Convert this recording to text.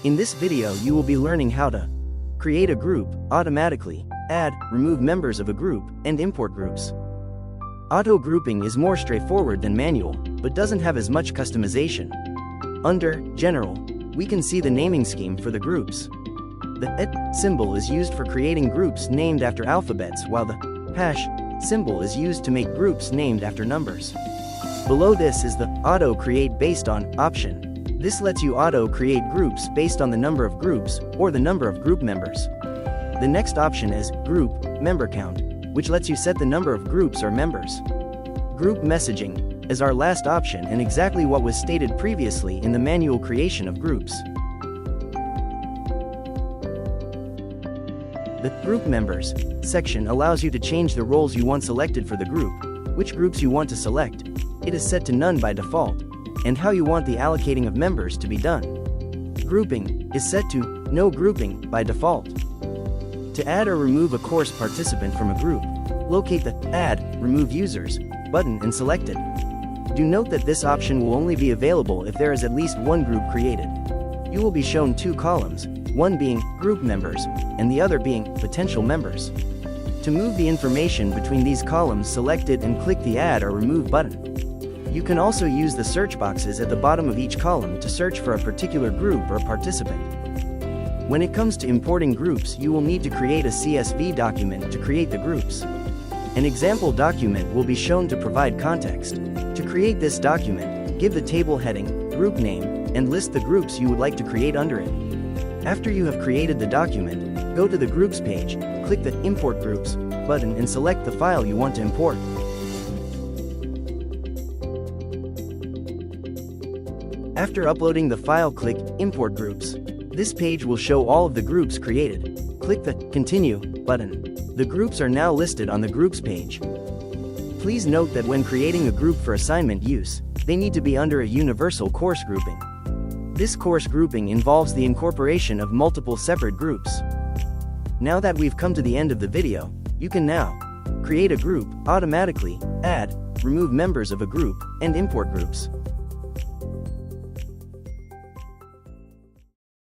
In this video you will be learning how to create a group automatically, add, remove members of a group, and import groups. Auto grouping is more straightforward than manual, but doesn't have as much customization. Under General, we can see the naming scheme for the groups. The @ symbol is used for creating groups named after alphabets, while the # symbol is used to make groups named after numbers. Below this is the Auto Create based on option. This lets you auto-create groups based on the number of groups, or the number of group members. The next option is Group Member Count, which lets you set the number of groups or members. Group Messaging is our last option and exactly what was stated previously in the manual creation of groups. The Group Members section allows you to change the roles you want selected for the group, which groups you want to select. It is set to none by default, and how you want the allocating of members to be done. Grouping is set to no grouping by default. To add or remove a course participant from a group, locate the Add, Remove Users button and select it. Do note that this option will only be available if there is at least one group created. You will be shown two columns, one being Group Members, and the other being Potential Members. To move the information between these columns, select it and click the Add or Remove button. You can also use the search boxes at the bottom of each column to search for a particular group or participant. When it comes to importing groups, you will need to create a CSV document to create the groups. An example document will be shown to provide context. To create this document, give the table heading, group name, and list the groups you would like to create under it. After you have created the document, go to the Groups page, click the Import Groups button and select the file you want to import. After uploading the file, click Import Groups. This page will show all of the groups created. Click the Continue button. The groups are now listed on the Groups page. Please note that when creating a group for assignment use, they need to be under a universal course grouping. This course grouping involves the incorporation of multiple separate groups. Now that we've come to the end of the video, you can now create a group automatically, add, remove members of a group, and import groups.